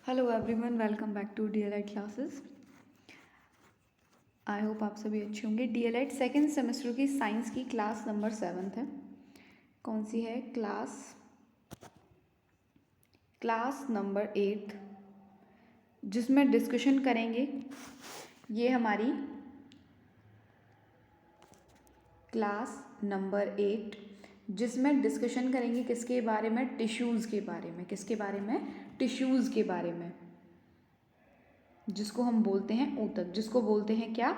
Hello everyone, welcome back to DElEd classes. I hope आप सभी अच्छे होंगे। डीएलएड सेकेंड सेमेस्टर की साइंस की क्लास नंबर 7 है। कौन सी है? क्लास नंबर 8, जिसमें डिस्कशन करेंगे। ये हमारी क्लास नंबर 8 जिसमें डिस्कशन करेंगे किसके बारे में? टिश्यूज़ के बारे में। किसके बारे में? टिश्यूज़ के बारे में, जिसको हम बोलते हैं ऊतक। जिसको बोलते हैं क्या?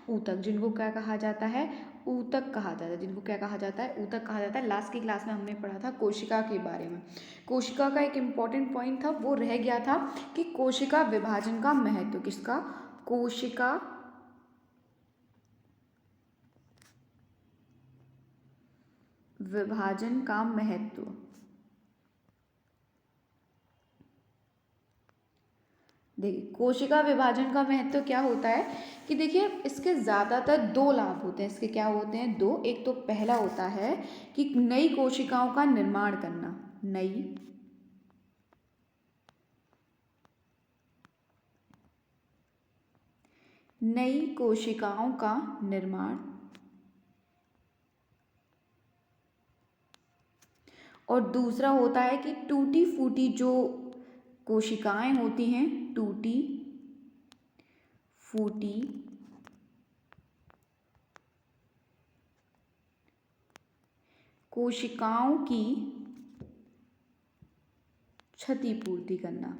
ऊतक। जिनको क्या कहा जाता है? ऊतक कहा जाता है। जिनको क्या कहा जाता है? ऊतक कहा जाता है। लास्ट की क्लास में हमने पढ़ा था कोशिका के बारे में। कोशिका का एक इम्पॉर्टेंट पॉइंट था, वो रह गया था कि कोशिका विभाजन का महत्व। किसका? कोशिका विभाजन का महत्व। देखिए, कोशिका विभाजन का महत्व क्या होता है कि देखिए, इसके ज़्यादातर दो लाभ होते हैं। इसके क्या होते हैं? दो। एक तो पहला होता है कि नई कोशिकाओं का निर्माण करना। नई कोशिकाओं का निर्माण। और दूसरा होता है कि टूटी फूटी जो कोशिकाएं होती हैं, टूटी फूटी कोशिकाओं की क्षतिपूर्ति करना।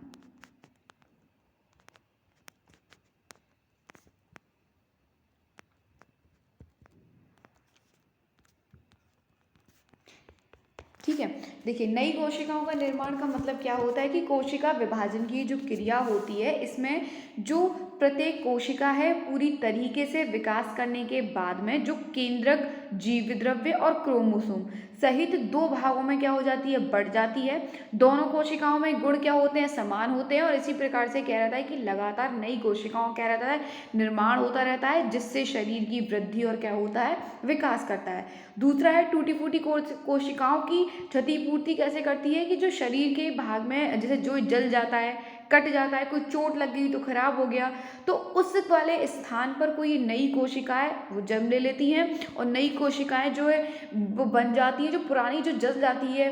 ठीक है। देखिए, नई कोशिकाओं का निर्माण का मतलब क्या होता है कि कोशिका विभाजन की जो क्रिया होती है, इसमें जो प्रत्येक कोशिका है पूरी तरीके से विकास करने के बाद में जो केंद्रक, जीवित द्रव्य और क्रोमोसोम सहित दो भागों में क्या हो जाती है? बढ़ जाती है। दोनों कोशिकाओं में गुण क्या होते हैं? समान होते हैं। और इसी प्रकार से क्या रहता है कि लगातार नई कोशिकाओं क्या रहता है? निर्माण होता रहता है, जिससे शरीर की वृद्धि और क्या होता है? विकास करता है। दूसरा है टूटी फूटी कोशिकाओं की क्षतिपूर्ति कैसे करती है कि जो शरीर के भाग में जैसे जो जल जाता है, कट जाता है, कोई चोट लग गई तो खराब हो गया, तो उस वाले स्थान पर कोई नई कोशिकाएं वो जन्म ले लेती हैं। और नई कोशिकाएं जो है वो बन जाती है। जो पुरानी जो जल जाती है,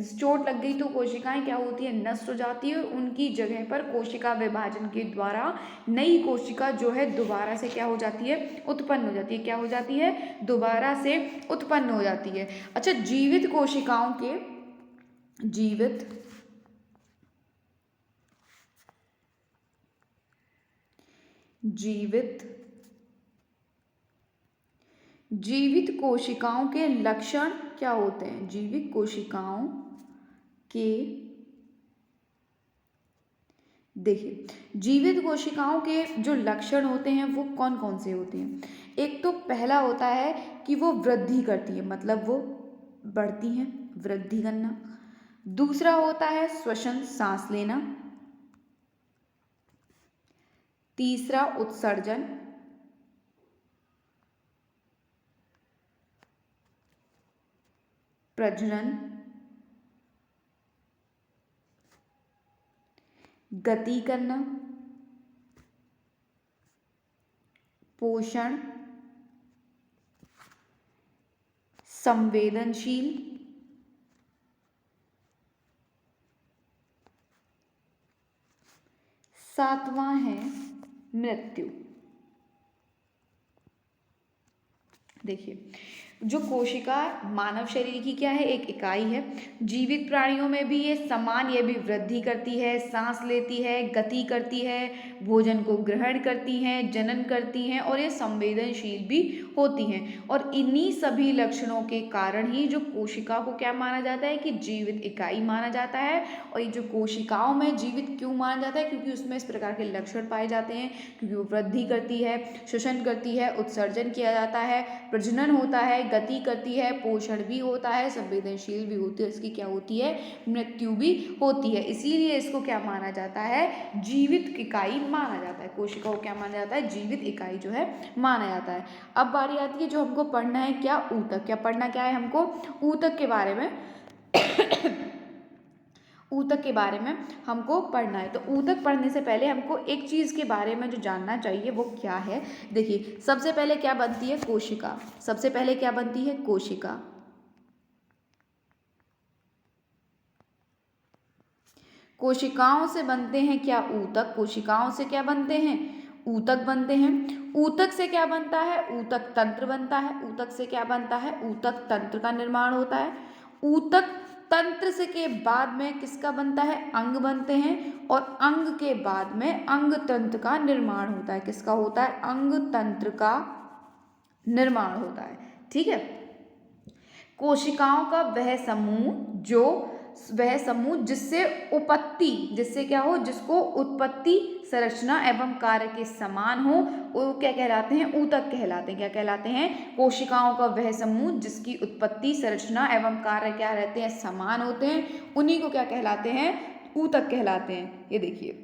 चोट लग गई तो कोशिकाएं क्या होती है? नष्ट हो जाती है। और उनकी जगह पर कोशिका विभाजन के द्वारा नई कोशिका जो है दोबारा से क्या हो जाती है? उत्पन्न हो जाती है। क्या हो जाती है? दोबारा से उत्पन्न हो जाती है। अच्छा, जीवित कोशिकाओं के जीवित कोशिकाओं के लक्षण क्या होते हैं? जीवित कोशिकाओं के देखिए, जीवित कोशिकाओं के जो लक्षण होते हैं वो कौन कौन से होते हैं? एक तो पहला होता है कि वो वृद्धि करती है, मतलब वो बढ़ती हैं, वृद्धि करना। दूसरा होता है श्वसन, सांस लेना। तीसरा उत्सर्जन। प्रजनन। गति करना। पोषण। संवेदनशील। सातवां है मृत्यु। देखिए, जो कोशिका मानव शरीर की क्या है? एक इकाई है। जीवित प्राणियों में भी ये समान, ये भी वृद्धि करती है, सांस लेती है, गति करती है, भोजन को ग्रहण करती हैं, जनन करती हैं और ये संवेदनशील भी होती हैं। और इन्हीं सभी लक्षणों के कारण ही जो कोशिका को क्या माना जाता है कि जीवित इकाई माना जाता है। और ये जो कोशिकाओं में जीवित क्यों माना जाता है? क्योंकि उसमें इस प्रकार के लक्षण पाए जाते हैं, क्योंकि वो वृद्धि करती है, श्वसन करती है, उत्सर्जन किया जाता है, प्रजनन होता है, गति करती है, पोषण भी होता है, संवेदनशील भी होती है, इसकी क्या होती है? मृत्यु भी होती है। इसीलिए इसको क्या माना जाता है? जीवित इकाई माना जाता है। कोशिका को क्या माना जाता है? जीवित इकाई जो है माना जाता है। अब बारी आती है जो हमको पढ़ना है, क्या? ऊतक। क्या पढ़ना क्या है हमको? ऊतक के बारे में। ऊतक के बारे में हमको पढ़ना है। तो ऊतक पढ़ने से पहले हमको एक चीज़ के बारे में जो जानना चाहिए वो क्या है। देखिए, सबसे पहले क्या बनती है? कोशिका। सबसे पहले क्या बनती है? कोशिका। कोशिकाओं से बनते हैं क्या? ऊतक। कोशिकाओं से क्या बनते हैं? ऊतक बनते हैं। ऊतक से क्या बनता है? ऊतक तंत्र बनता है। ऊतक से क्या बनता है? ऊतक तंत्र का निर्माण होता है। ऊतक तंत्र से के बाद में किसका बनता है? अंग बनते हैं। और अंग के बाद में अंग तंत्र का निर्माण होता है। किसका होता है? अंग तंत्र का निर्माण होता है। ठीक है। कोशिकाओं का वह समूह जिससे उपपत्ति, जिससे क्या हो? जिसको उत्पत्ति, संरचना एवं कार्य के समान हो, वो क्या कहलाते हैं? ऊतक कहलाते हैं। क्या कहलाते हैं? कोशिकाओं का वह समूह जिसकी उत्पत्ति, संरचना एवं कार्य क्या रहते हैं? समान होते हैं, उन्हीं को क्या कहलाते हैं? ऊतक कहलाते हैं। ये देखिए,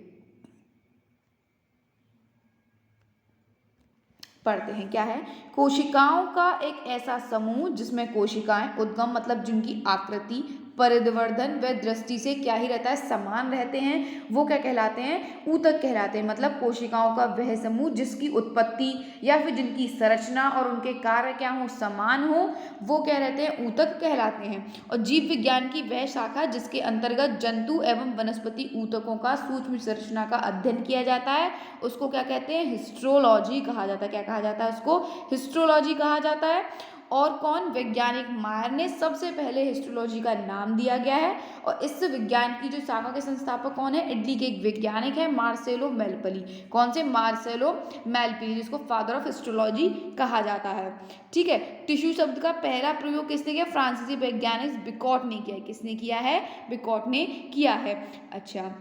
पढ़ते हैं क्या है। कोशिकाओं का एक ऐसा समूह जिसमें कोशिकाएं उद्गम मतलब जिनकी आकृति, परिवर्धन व दृष्टि से क्या ही रहता है? समान रहते हैं, वो क्या कहलाते हैं? ऊतक कहलाते हैं। मतलब कोशिकाओं का वह समूह जिसकी उत्पत्ति या फिर जिनकी संरचना और उनके कार्य क्या हो? समान हो, वो क्या रहते हैं? ऊतक कहलाते हैं। और जीव विज्ञान की वह शाखा जिसके अंतर्गत जंतु एवं वनस्पति ऊतकों का सूक्ष्म संरचना का अध्ययन किया जाता है, उसको क्या कहते हैं? हिस्ट्रोलॉजी कहा जाता है। क्या कहा जाता है? उसको हिस्ट्रोलॉजी कहा जाता है। और कौन? वैज्ञानिक मायर ने सबसे पहले हिस्ट्रोलॉजी का नाम दिया गया है। और इस विज्ञान की जो शाखा के संस्थापक कौन है? इटली के एक वैज्ञानिक है, मार्सेलो मेलपली। कौन से? मार्सेलो मेलपली, जिसको फादर ऑफ हिस्ट्रोलॉजी कहा जाता है। ठीक है। टिश्यू शब्द का पहला प्रयोग किसने किया? फ्रांसीसी वैज्ञानिक बिकॉट ने किया है। किसने किया है? बिकॉट ने किया है। अच्छा,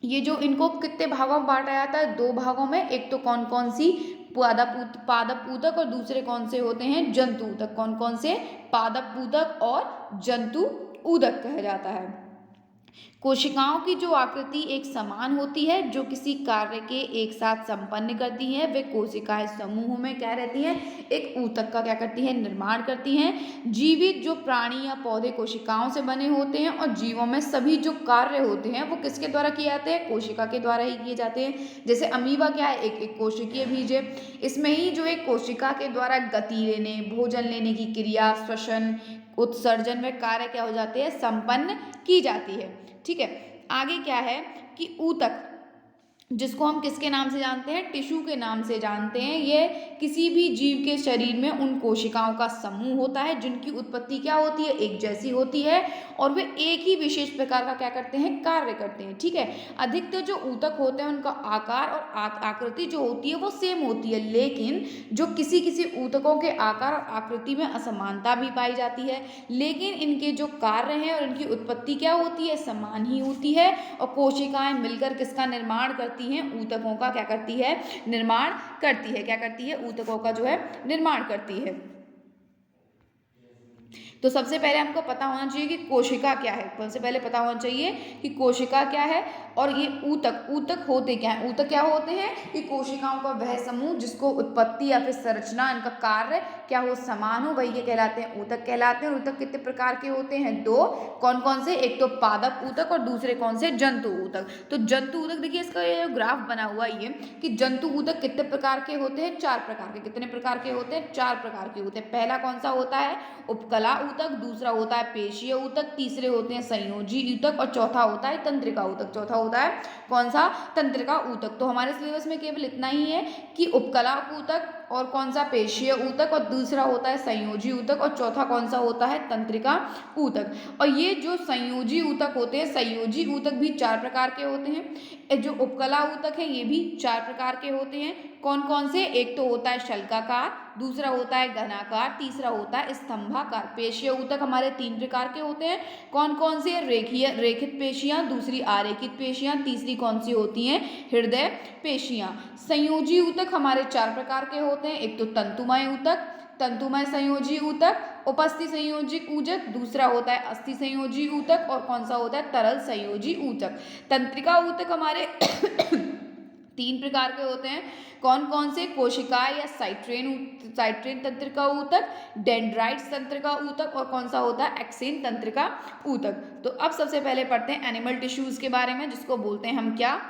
ये जो इनको कितने भागों में बांटा जाता है? 2 भागों में। एक तो कौन कौन सी? पादप ऊतक, और दूसरे कौन से होते हैं? जंतु ऊतक। कौन कौन से? पादप ऊतक और जंतु ऊतक कहा जाता है। कोशिकाओं की जो आकृति एक समान होती है, जो किसी कार्य के एक साथ संपन्न करती हैं, वे कोशिकाएं समूह में क्या रहती हैं? एक ऊतक का क्या करती हैं? निर्माण करती हैं। जीवित जो प्राणी या पौधे कोशिकाओं से बने होते हैं, और जीवों में सभी जो कार्य होते हैं वो किसके द्वारा किए जाते हैं? कोशिका के द्वारा ही किए जाते हैं। जैसे अमीबा क्या है? एक कोशिकीय बीज है। इसमें ही जो एक कोशिका के द्वारा गति लेने, भोजन लेने की क्रिया, श्वसन, उत्सर्जन में कार्य क्या हो जाते हैं? संपन्न की जाती है। ठीक है। आगे क्या है कि ऊतक, जिसको हम किसके नाम से जानते हैं? टिश्यू के नाम से जानते हैं। ये किसी भी जीव के शरीर में उन कोशिकाओं का समूह होता है जिनकी उत्पत्ति क्या होती है? एक जैसी होती है, और वे एक ही विशेष प्रकार का क्या करते हैं? कार्य करते हैं। ठीक है। अधिकतर जो ऊतक होते हैं उनका आकार और आकृति जो होती है वो सेम होती है, लेकिन जो किसी किसी ऊतकों के आकार और आकृति में असमानता भी पाई जाती है, लेकिन इनके जो कार्य हैं और इनकी उत्पत्ति क्या होती है? समान ही होती है। और कोशिकाएं मिलकर किसका निर्माण करती हैं? ऊतकों का क्या करती है? निर्माण करती है। क्या करती है? ऊतकों का जो है निर्माण करती है। तो सबसे पहले हमको पता होना चाहिए कि कोशिका क्या है। सबसे पहले पता होना चाहिए कि कोशिका क्या है, और ये ऊतक होते क्या हैं? ऊतक क्या होते हैं? कि कोशिकाओं का वह समूह जिसको उत्पत्ति या फिर संरचना, इनका कार्य क्या हो? समान हो, वही ये कहलाते हैं? ऊतक कहलाते हैं। ऊतक कितने प्रकार के होते हैं? 2। कौन कौन से? एक तो पादप ऊतक और दूसरे कौन से? जंतु ऊतक। तो जंतु ऊतक, देखिए इसका ये ग्राफ बना हुआ ये कि जंतु ऊतक कितने प्रकार के होते हैं? 4 प्रकार के। कितने प्रकार के होते हैं? 4 प्रकार के होते हैं। पहला कौन सा होता है? उपकला ऊतक, दूसरा होता है पेशीय ऊतक, तीसरे होते हैं संयोजी ऊतक, और चौथा होता है तंत्रिका ऊतक। चौथा होता है कौन सा? तंत्रिका ऊतक। तो हमारे सिलेबस में केवल इतना ही है कि उपकला ऊतक, और कौन सा? पेशीय ऊतक, और दूसरा होता है संयोजी ऊतक, और चौथा कौन सा होता है? तंत्रिका ऊतक। और ये जो संयोजी ऊतक होते हैं, संयोजी ऊतक भी 4 प्रकार के होते हैं। जो उपकला ऊतक है ये भी 4 प्रकार के होते हैं। कौन कौन से? एक तो होता है शल्काकार, दूसरा होता है घनाकार, तीसरा होता है स्तंभाकार। पेशीय ऊतक हमारे 3 प्रकार के होते हैं। कौन कौन से? रेखित पेशियां, दूसरी आरेखित पेशियां, तीसरी कौन सी होती हैं? हृदय पेशियां। संयोजी ऊतक हमारे 4 प्रकार के होते हैं। एक तो तंतुमय ऊतक, तंतुमय संयोजी ऊतक, उपस्थि संयोजी ऊतक, दूसरा होता है अस्थि संयोजी ऊतक, और कौन सा होता है? तरल संयोजी ऊतक। तंत्रिका ऊतक हमारे तीन प्रकार के होते हैं। कौन कौन से? कोशिका या साइट्रेन तंत्र का ऊतक, डेंड्राइट्स तंत्र का ऊतक, और कौन सा होता है? एक्सेन तंत्र का ऊतक। तो अब सबसे पहले पढ़ते हैं एनिमल टिश्यूज के बारे में, जिसको बोलते हैं हम क्या?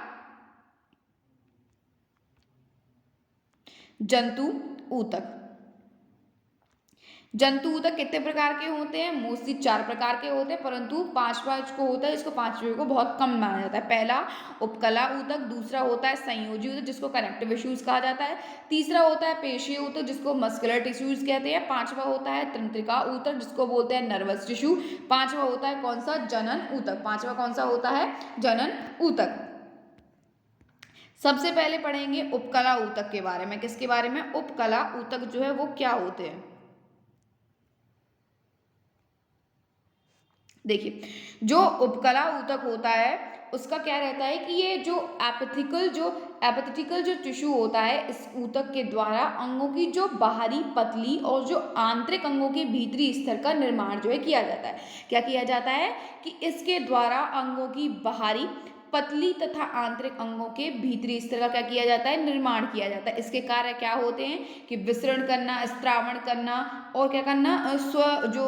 जंतु ऊतक। जंतु ऊतक कितने प्रकार के होते हैं? मोस्टली 4 प्रकार के होते हैं, परंतु पांचवा को होता है, इसको पांचवे को बहुत कम माना जाता है। पहला उपकला ऊतक, दूसरा होता है संयोजी ऊतक जिसको कनेक्टिव टिश्यूज कहा जाता है, तीसरा होता है पेशीय ऊतक जिसको मस्कुलर टिश्यूज कहते हैं, पांचवा होता है तंत्रिका ऊतक जिसको बोलते हैं नर्वस टिश्यू, पांचवा होता है कौन सा? जनन ऊतक। पांचवा कौन सा होता है? जनन ऊतक। सबसे पहले पढ़ेंगे उपकला ऊतक के बारे में। किसके बारे में? उपकला ऊतक जो है वो क्या होते हैं। देखिए, जो उपकला ऊतक होता है उसका क्या रहता है कि ये जो एपिथेटिकल जो टिश्यू होता है, इस ऊतक के द्वारा अंगों की जो बाहरी पतली और जो आंतरिक अंगों के भीतरी स्तर का निर्माण जो है किया जाता है। क्या किया जाता है कि इसके द्वारा अंगों की बाहरी पतली तथा आंतरिक अंगों के भीतरी स्तर का क्या किया जाता है? निर्माण किया जाता है। इसके कार्य क्या होते हैं कि विसरण करना, स्त्रावण करना, और क्या करना? जो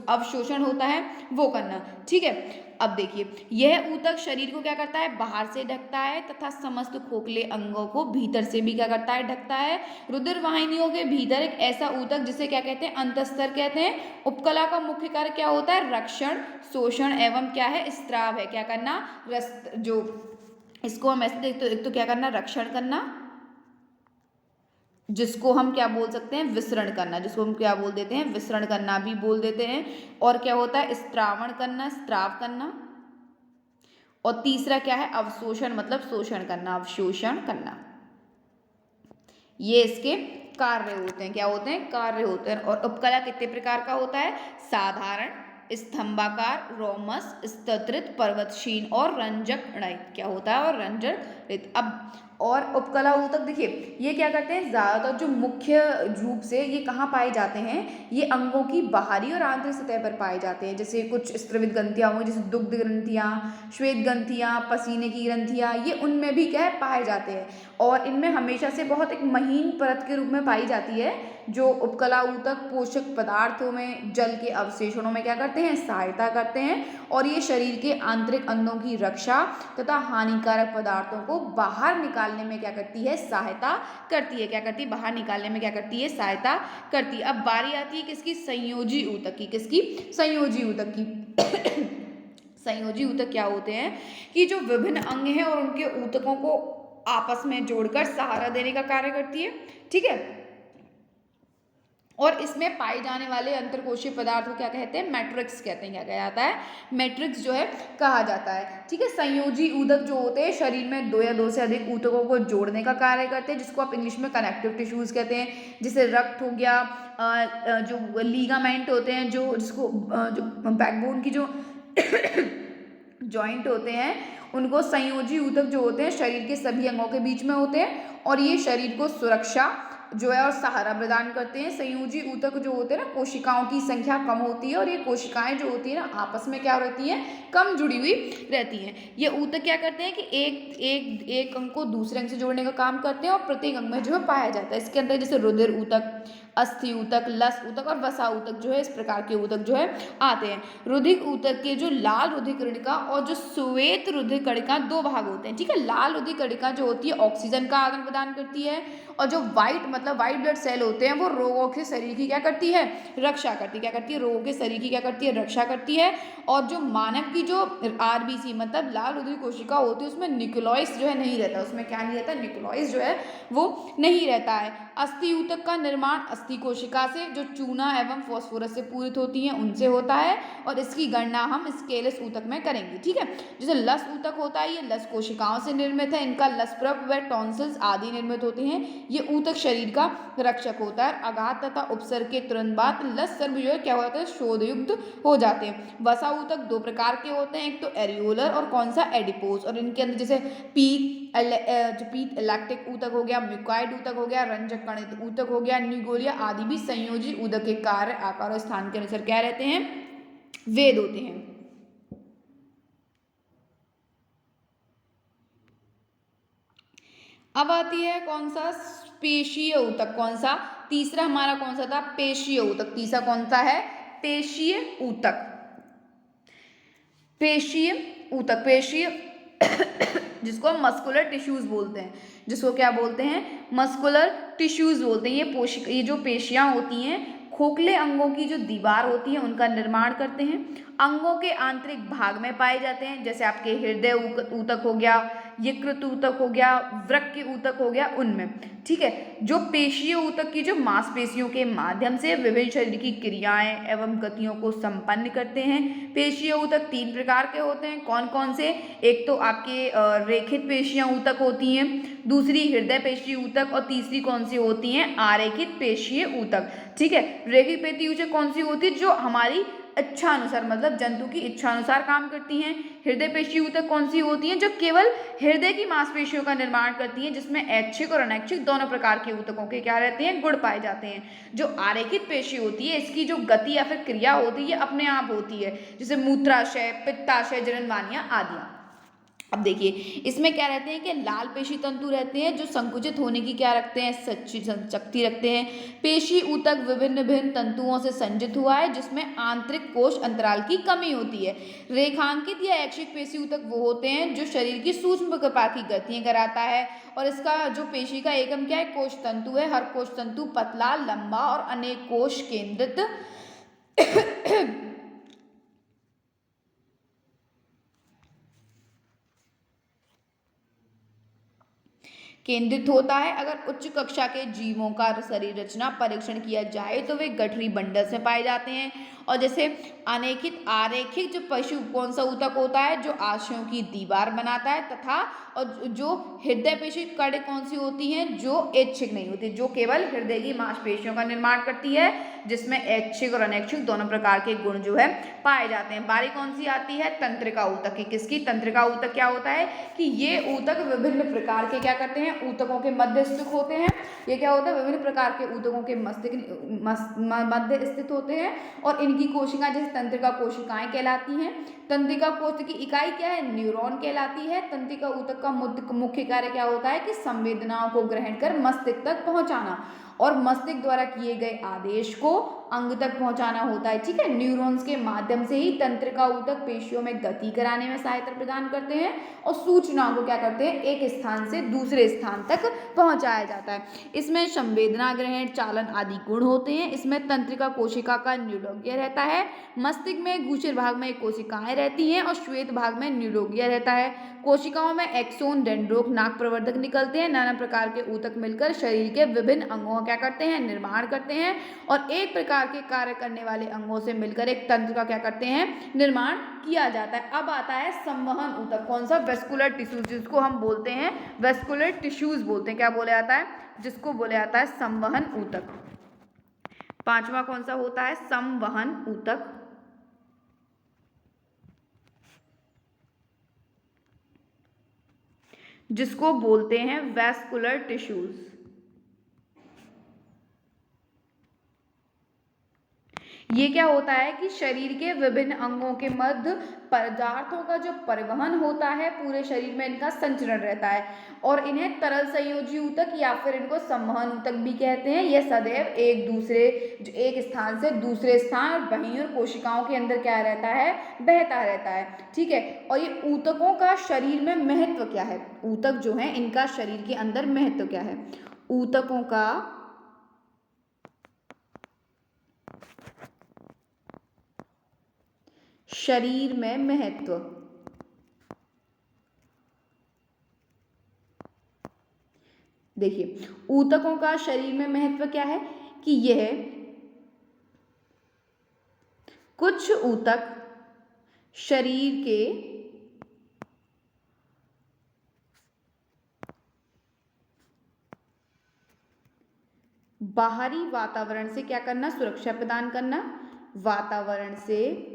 अवशोषण होता है वो करना। ठीक है। अब देखिए, यह ऊतक शरीर को क्या करता है? बाहर से ढकता है तथा समस्त खोखले अंगों को भीतर से भी क्या करता है? ढकता है। रुधिर वाहिनियों के भीतर एक ऐसा ऊतक जिसे क्या कहते हैं? अंतस्तर कहते हैं। उपकला का मुख्य कार्य क्या होता है? रक्षण, शोषण एवं क्या है? स्त्राव है। क्या करना? जो इसको हम ऐसे देखते, एक तो क्या करना? रक्षण करना, जिसको हम क्या बोल सकते हैं? विसरण करना, जिसको हम क्या बोल देते हैं? विसरण करना भी बोल देते हैं। और क्या होता है? स्त्रावण करना, स्त्राव करना। और तीसरा क्या है? अवशोषण, मतलब शोषण करना, अवशोषण करना। ये इसके कार्य होते हैं। क्या होते हैं? कार्य होते हैं। और उपकला कितने प्रकार का होता है? साधारण, स्तंभाकार, रोमस, स्तत्रित, पर्वतशीन और रंजक रहित। क्या होता है? और रंजक रहित। अब और उपकला ऊतक देखिए, ये क्या करते हैं? ज़्यादातर जो मुख्य रूप से ये कहाँ पाए जाते हैं? ये अंगों की बाहरी और आंतरिक सतह पर पाए जाते हैं। जैसे कुछ स्त्रवित ग्रंथियाँ हुई, जैसे दुग्ध ग्रंथियाँ, श्वेत ग्रंथियाँ, पसीने की ग्रंथियाँ, ये उनमें भी क्या है? पाए जाते हैं। और इनमें हमेशा से बहुत एक महीन परत के रूप में पाई जाती है। जो उपकला ऊतक पोषक पदार्थों में, जल के अवशेषणों में क्या करते हैं? सहायता करते हैं। और ये शरीर के आंतरिक अंगों की रक्षा तथा हानिकारक पदार्थों को बाहर निकालने में क्या करती है? सहायता करती है। क्या करती है? बाहर निकालने में क्या करती है? सहायता करती है। अब बारी आती है किसकी? संयोजी ऊतक की। किसकी? संयोजी ऊतक की। संयोजी ऊतक क्या होते हैं कि जो विभिन्न अंग हैं और उनके ऊतकों को आपस में जोड़कर सहारा देने का कार्य करती है। ठीक है। और इसमें पाए जाने वाले अंतरकोशीय पदार्थ को क्या कहते हैं? मैट्रिक्स कहते हैं। क्या कहा जाता है? मैट्रिक्स जो है कहा जाता है। ठीक है। संयोजी ऊतक जो होते हैं शरीर में दो या दो से अधिक ऊतकों को जोड़ने का कार्य करते हैं, जिसको आप इंग्लिश में कनेक्टिव टिश्यूज कहते हैं। जैसे रक्त हो गया, जो लीगामेंट होते हैं, जिसको जो बैकबोन की जो जॉइंट होते हैं, उनको संयोजी ऊतक जो होते हैं शरीर के सभी अंगों के बीच में होते हैं, और ये शरीर को सुरक्षा जो है और सहारा प्रदान करते हैं। संयोजी ऊतक जो होते हैं ना, कोशिकाओं की संख्या कम होती है, और ये कोशिकाएं जो होती है ना आपस में क्या रहती हैं? कम जुड़ी हुई रहती हैं। ये ऊतक क्या करते हैं कि एक अंग को दूसरे अंग से जोड़ने का काम करते हैं, और प्रत्येक अंग में जो है पाया जाता है। इसके अंदर जैसे रुधिर ऊतक, अस्थि ऊतक, लस ऊतक और वसा ऊतक जो है, इस प्रकार के ऊतक जो है आते हैं। रुधिर ऊतक के जो लाल रुधिर कणिका और जो श्वेत रुधिर कणिका दो भाग होते हैं। ठीक है। लाल रुधिर कणिका जो होती है ऑक्सीजन का आदान प्रदान करती है, और जो व्हाइट ब्लड सेल होते हैं वो रोगों के शरीर की क्या करती है? रक्षा करती है। क्या करती है? रोगों के शरीर की क्या करती है? रक्षा करती है। और जो मानव की जो आरबीसी मतलब लाल रुधिर कोशिका होती है, उसमें न्यूक्लियस जो है नहीं रहता। उसमें क्या नहीं रहता? न्यूक्लियस जो है वो नहीं रहता है। अस्थि ऊतक का निर्माण अस्थि कोशिका से, जो चूना एवं फास्फोरस से पूरित होती हैं, उनसे होता है, और इसकी गणना हम स्केलेस ऊतक में करेंगे। ठीक है। जैसे लस ऊतक होता है, ये लस कोशिकाओं से निर्मित है। इनका लसप्रभ व टॉन्सिल्स आदि निर्मित होते हैं। ये ऊतक शरीर का रक्षक होता है। आघात तथा उपसर्ग के तुरंत बाद लस सर्व जो है क्या होता है? शोधयुक्त हो जाते हैं। वसा ऊतक दो प्रकार के होते हैं, एक तो एरियोलर और कौन सा? एडिपोज। और इनके अंदर जैसे पीत इलेक्ट्रिक ऊतक हो गया, म्यूकॉइड ऊतक हो गया, रंजक कणित ऊतक हो गया, निगोलिया आदि भी संयोजी ऊतक के कार्य, आकार और स्थान के अनुसार क्या रहते हैं? वेद होते हैं। अब आती है कौन सा, पेशीय ऊतक। कौन सा, तीसरा हमारा कौन सा था, पेशीय ऊतक। तीसरा कौन सा है, पेशीय ऊतक। पेशीय ऊतक, पेशीय जिसको हम मस्कुलर टिश्यूज बोलते हैं, जिसको क्या बोलते हैं, मस्कुलर टिश्यूज बोलते हैं। ये जो पेशियां होती हैं खोखले अंगों की जो दीवार होती है उनका निर्माण करते हैं। अंगों के आंतरिक भाग में पाए जाते हैं, जैसे आपके हृदय ऊतक हो गया, यकृत ऊतक हो गया, वृक्क ऊतक हो गया, उनमें। ठीक है, जो पेशीय ऊतक की जो मांसपेशियों के माध्यम से विभिन्न शरीर की क्रियाएं एवं गतियों को संपन्न करते हैं। पेशीय ऊतक 3 प्रकार के होते हैं। कौन कौन से, एक तो आपके रेखित पेशियां ऊतक होती हैं, दूसरी हृदय पेशी ऊतक, और तीसरी कौन सी होती हैं, आरेखित पेशीय ऊतक। ठीक है, रेखित पेशी ऊतक कौन सी होती है, जो हमारी इच्छा अनुसार, मतलब जंतु की इच्छा अनुसार काम करती हैं। हृदय पेशी ऊतक कौन सी होती हैं, जो केवल हृदय की मांसपेशियों का निर्माण करती हैं, जिसमें ऐच्छिक और अनैच्छिक दोनों प्रकार के ऊतकों के क्या रहते हैं, गुण पाए जाते हैं। जो आरेखित पेशी होती है इसकी जो गति या फिर क्रिया होती है अपने आप होती है, जैसे मूत्राशय, पित्ताशय, जननवाहिनियां आदि। अब देखिए इसमें क्या रहते हैं कि लाल पेशी तंतु रहते हैं जो संकुचित होने की क्या रखते हैं, शक्ति रखते हैं। पेशी ऊतक विभिन्न भिन्न तंतुओं से संजित हुआ है, जिसमें आंतरिक कोश अंतराल की कमी होती है। रेखांकित या ऐच्छिक पेशी ऊतक वो होते हैं जो शरीर की सूक्ष्म प्रकार की गतियां कराता है, और इसका जो पेशी का एकम क्या है, कोश तंतु है। हर कोश तंतु पतला, लंबा और अनेक कोश केंद्रित केंद्रित होता है। अगर उच्च कक्षा के जीवों का शरीर रचना परीक्षण किया जाए तो वे गठरी बंडल में पाए जाते हैं। और जैसे अनेकित आरेखिक जो पशु कौन सा ऊतक होता है, जो आशयों की दीवार बनाता है, तथा और जो हृदय पेशी कड़ कौन सी होती हैं, जो ऐच्छिक नहीं होती, जो केवल हृदय की मांसपेशियों का निर्माण करती है, जिसमें ऐच्छिक और अनैच्छिक दोनों प्रकार के गुण जो है पाए जाते हैं। बारी कौन सी आती है, तंत्रिका ऊतक की। किसकी, तंत्रिका ऊतक क्या होता है कि ये ऊतक विभिन्न प्रकार के क्या करते हैं, ऊतकों के मध्य स्थित होते हैं। ये क्या होता है, विभिन्न प्रकार के ऊतकों के मध्य स्थित होते हैं, और इनकी कोशिकाएं जैसे तंत्रिका कोशिकाएं कहलाती हैं। तंत्रिका कोशिका की इकाई क्या है, न्यूरॉन कहलाती है। तंत्रिका ऊतक का मुख्य कार्य क्या होता है कि संवेदनाओं को ग्रहण कर मस्तिष्क तक पहुंचाना, और मस्तिष्क द्वारा किए गए आदेश को अंग तक पहुंचाना होता है। ठीक है, न्यूरॉन्स के माध्यम से ही तंत्रिका ऊतक पेशियों में गति कराने में सहायता प्रदान करते हैं, और सूचनाओं को क्या करते हैं, एक स्थान से दूसरे स्थान तक पहुंचाया जाता है। इसमें संवेदना ग्रहण, चालन आदि गुण होते हैं। इसमें तंत्रिका कोशिका का न्यूरोगिया रहता है। मस्तिष्क में गोचर भाग में कोशिकाएं रहती हैं, और श्वेत भाग में न्यूरोगिया रहता है। कोशिकाओं में एक्सोन, डेंड्रोक, नाक प्रवर्धक निकलते हैं। नाना प्रकार के ऊतक मिलकर शरीर के विभिन्न अंगों का क्या करते हैं, निर्माण करते हैं, और एक प्रकार के कार्य करने वाले अंगों से मिलकर एक तंत्र का क्या करते हैं, निर्माण किया जाता है। अब आता है संवहन ऊतक। कौन सा, वेस्कुलर टिश्यूज, जिसको हम बोलते हैं वेस्कुलर टिश्यूज बोलते हैं। क्या बोले जाता है, जिसको बोले जाता है संवहन ऊतक। पांचवा कौन सा होता है, संवहन ऊतक। जिसको बोलते हैं वेस्कुलर टिश्यूज। ये क्या होता है कि शरीर के विभिन्न अंगों के मध्य पदार्थों का जो परिवहन होता है, पूरे शरीर में इनका संचरण रहता है, और इन्हें तरल संयोजी ऊतक या फिर इनको संवहन ऊतक भी कहते हैं। यह सदैव एक स्थान से दूसरे स्थान वहीं और कोशिकाओं के अंदर क्या रहता है, बहता रहता है। ठीक है, और ये ऊतकों का शरीर में महत्व क्या है, ऊतक जो है इनका शरीर के अंदर महत्व क्या है, ऊतकों का शरीर में महत्व। देखिए ऊतकों का शरीर में महत्व क्या है कि यह कुछ ऊतक शरीर के बाहरी वातावरण से क्या करना, सुरक्षा प्रदान करना, वातावरण से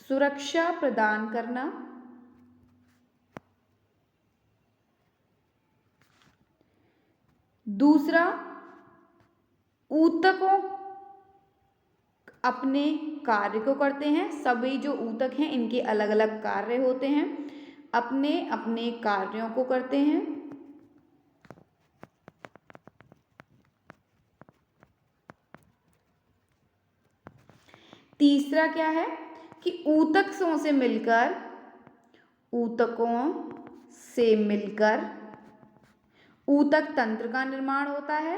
सुरक्षा प्रदान करना, दूसरा ऊतकों अपने कार्य को करते हैं। सभी जो ऊतक हैं इनके अलग अलग कार्य होते हैं, अपने अपने कार्यों को करते हैं। तीसरा क्या है कि ऊतकों से मिलकर ऊतक तंत्र का निर्माण होता है।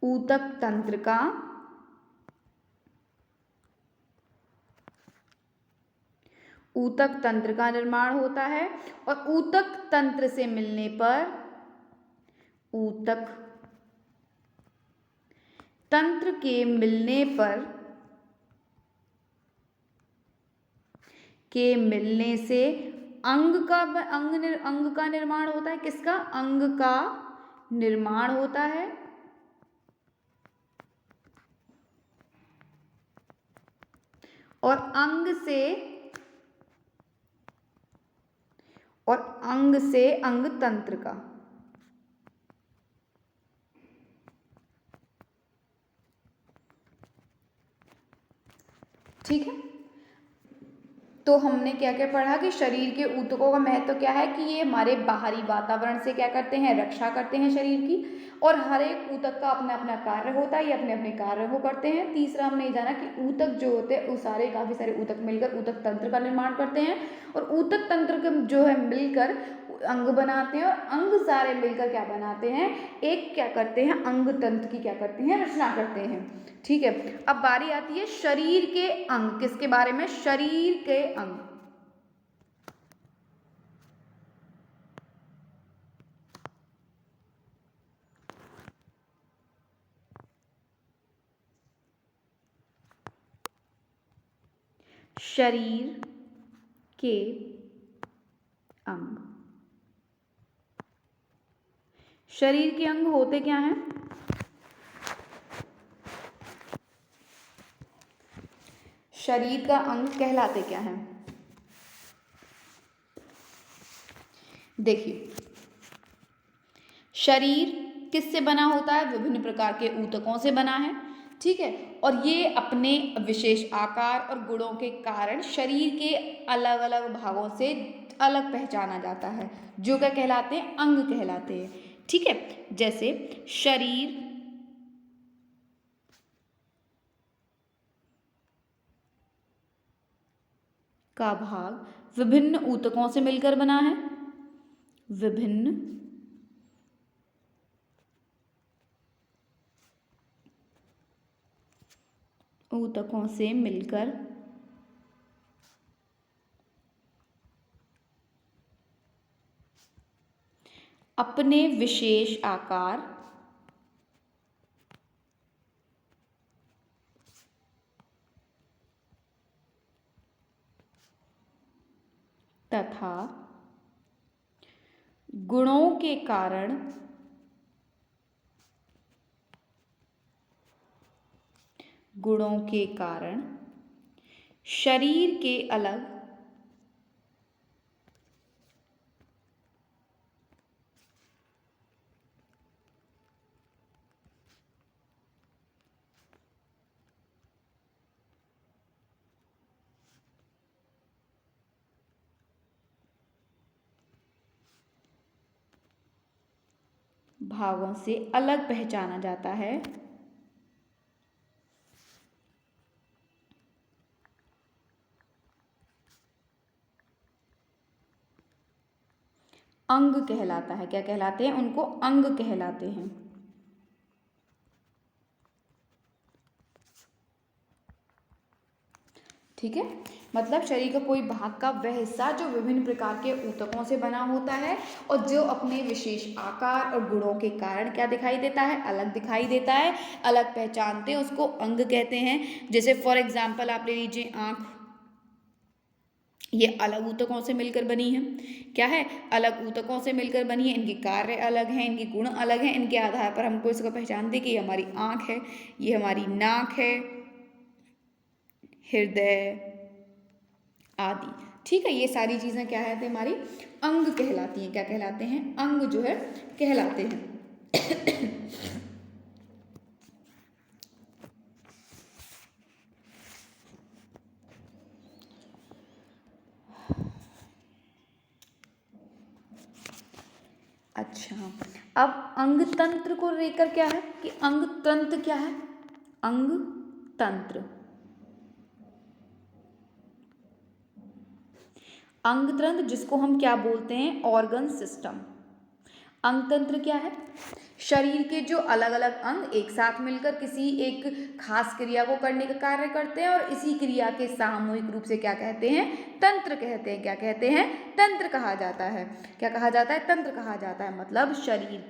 ऊतक तंत्र का निर्माण होता है और ऊतक तंत्र से मिलने पर ऊतक तंत्र के मिलने से अंग का निर्माण होता है। किसका? अंग का निर्माण होता है। और अंग से अंग तंत्र का। ठीक है, तो हमने क्या क्या पढ़ा कि शरीर के ऊतकों का महत्व क्या है कि ये हमारे बाहरी वातावरण से क्या करते हैं, रक्षा करते हैं शरीर की, और हर एक ऊतक का अपना अपना कार्य होता है, ये अपने अपने कार्य को करते हैं। तीसरा हमने ये जाना कि ऊतक जो होते हैं वो काफ़ी सारे ऊतक मिलकर ऊतक तंत्र का निर्माण करते हैं, और ऊतक तंत्र के जो है मिलकर अंग बनाते हैं, और अंग सारे मिलकर क्या बनाते हैं, एक क्या करते हैं, अंग तंत्र की क्या करते हैं, रचना करते हैं। ठीक है, अब बारी आती है शरीर के अंग। किसके बारे में? शरीर के अंग। शरीर के अंग। शरीर के अंग होते क्या हैं? शरीर का अंग कहलाते क्या हैं? देखिए, शरीर किससे बना होता है? विभिन्न प्रकार के ऊतकों से बना है। ठीक है, और ये अपने विशेष आकार और गुणों के कारण शरीर के अलग अलग भागों से अलग पहचाना जाता है, जो क्या कहलाते हैं? अंग कहलाते हैं। ठीक है, जैसे शरीर का भाग विभिन्न ऊतकों से मिलकर बना है। विभिन्न ऊतकों से मिलकर अपने विशेष आकार तथा गुणों के कारण शरीर के अलग भागों से अलग पहचाना जाता है। अंग कहलाता है। क्या कहलाते हैं? उनको अंग कहलाते हैं। ठीक है, मतलब शरीर का कोई भाग का वह हिस्सा जो विभिन्न प्रकार के ऊतकों से बना होता है और जो अपने विशेष आकार और गुणों के कारण क्या दिखाई देता है? अलग दिखाई देता है, अलग पहचानते हैं, उसको अंग कहते हैं। जैसे फॉर एग्जाम्पल आप ले लीजिए आँख, ये अलग ऊतकों से मिलकर बनी है। क्या है? अलग ऊतकों से मिलकर बनी है, इनके कार्य अलग हैं, इनके गुण अलग हैं, इनके आधार पर हमको इसको पहचानते कि ये हमारी आँख है, ये हमारी नाक है, हृदय आदि। ठीक है, ये सारी चीज़ें क्या है हमारी अंग कहलाती हैं। क्या कहलाते हैं? अंग जो है कहलाते हैं। अच्छा, अब अंग तंत्र को लेकर क्या है कि अंग तंत्र क्या है? अंग तंत्र, अंग तंत्र जिसको हम क्या बोलते हैं? Organ system. अंग तंत्र क्या है? शरीर के जो अलग अलग अंग एक साथ मिलकर किसी एक खास क्रिया को करने का कार्य करते हैं और इसी क्रिया के सामूहिक रूप से क्या कहते हैं? तंत्र कहते हैं। क्या कहते हैं? तंत्र कहा जाता है। क्या कहा जाता है? तंत्र कहा जाता है। मतलब शरीर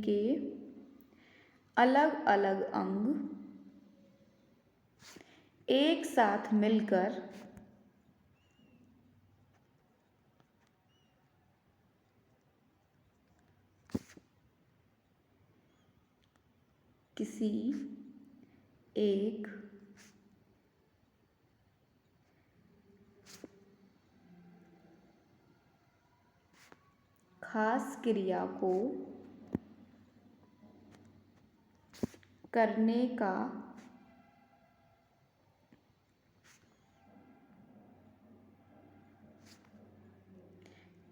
के अलग अलग अंग एक साथ मिलकर किसी एक खास क्रिया को करने का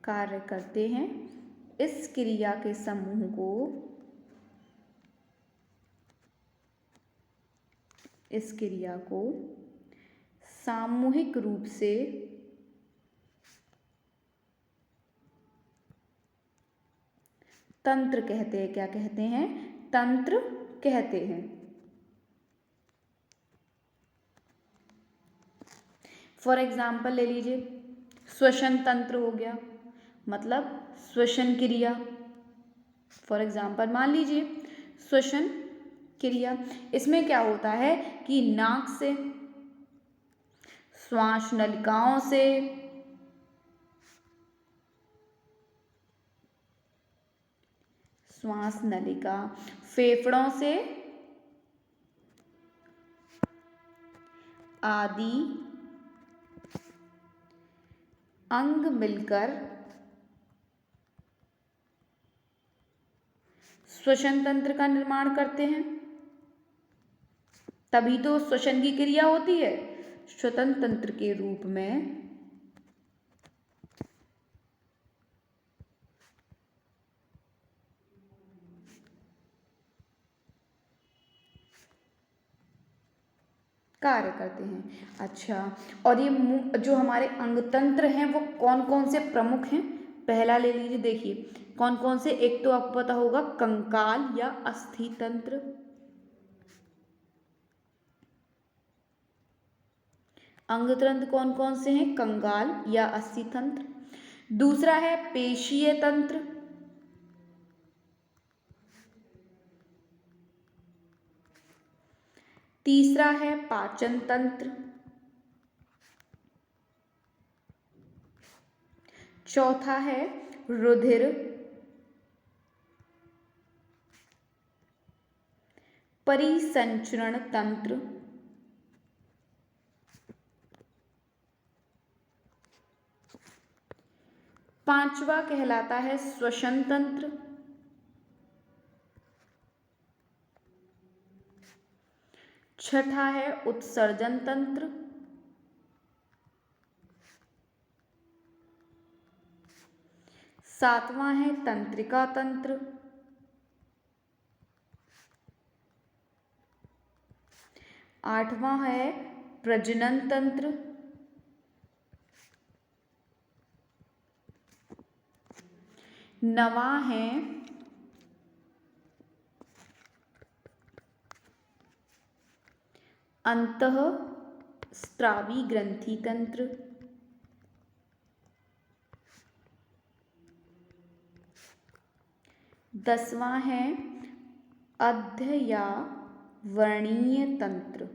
कार्य करते हैं। इस क्रिया के समूह को सामूहिक रूप से तंत्र कहते हैं। क्या कहते हैं? तंत्र कहते हैं। फॉर एग्जाम्पल ले लीजिए, श्वसन तंत्र हो गया, मतलब श्वसन क्रिया। फॉर एग्जाम्पल मान लीजिए श्वसन क्रिया, इसमें क्या होता है कि नाक से, श्वास नलिकाओं से, श्वास नलिका, फेफड़ों से आदि अंग मिलकर श्वसन तंत्र का निर्माण करते हैं। तभी तो श्वसन की क्रिया होती है। श्वसन तंत्र के रूप में कार्य करते हैं। अच्छा, और ये जो हमारे अंग तंत्र हैं वो कौन कौन से प्रमुख हैं? पहला ले लीजिए, देखिए कौन कौन से। एक तो आपको पता होगा कंकाल या अस्थि तंत्र, अंग तंत्र कौन कौन से हैं? कंकाल या अस्थि तंत्र। दूसरा है पेशीय तंत्र, तीसरा है पाचन तंत्र, चौथा है रुधिर परिसंचरण तंत्र, पांचवा कहलाता है श्वसन तंत्र, छठा है उत्सर्जन तंत्र, सातवां है तंत्रिका तंत्र, आठवां है प्रजनन तंत्र, नवां है अंतःस्रावी ग्रंथि तंत्र, 10वां है अध्यावरणीय तंत्र,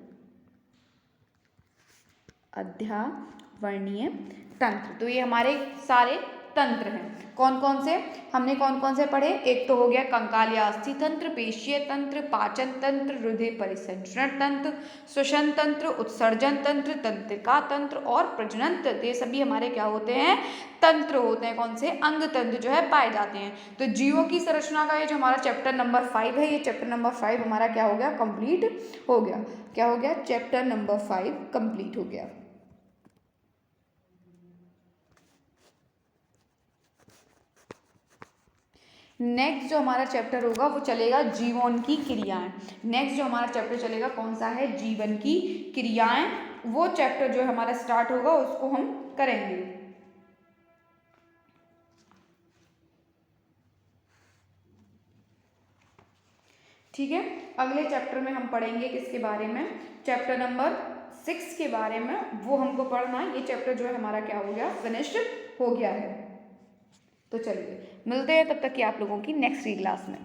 अध्यावरणीय तंत्र। तो ये हमारे सारे तंत्र हैं। कौन कौन से हमने कौन कौन से पढ़े? एक तो हो गया कंकाल या अस्थि तंत्र, पेशीय तंत्र, पाचन तंत्र, हृदय परिसंचरण तंत्र, श्वसन तंत्र, उत्सर्जन तंत्र, तंत्रिका तंत्र और प्रजनन तंत्र। ये सभी हमारे क्या होते हैं? तंत्र होते हैं। कौन से? अंग तंत्र जो है पाए जाते हैं। तो जीवों की संरचना का ये जो हमारा चैप्टर नंबर 5 है, ये चैप्टर नंबर 5 हमारा क्या हो गया? कंप्लीट हो गया। क्या हो गया? चैप्टर नंबर 5 कंप्लीट हो गया। नेक्स्ट जो हमारा चैप्टर होगा वो चलेगा जीवन की क्रियाएं। नेक्स्ट जो हमारा चैप्टर चलेगा कौन सा है? जीवन की क्रियाएं। वो चैप्टर जो हमारा स्टार्ट होगा उसको हम करेंगे। ठीक है, अगले चैप्टर में हम पढ़ेंगे किसके बारे में? चैप्टर नंबर 6 के बारे में। वो हमको पढ़ना है। ये चैप्टर जो है हमारा क्या हो गया? फिनिश्ड हो गया है। तो चलिए मिलते हैं तब तक कि आप लोगों की नेक्स्ट क्लास में।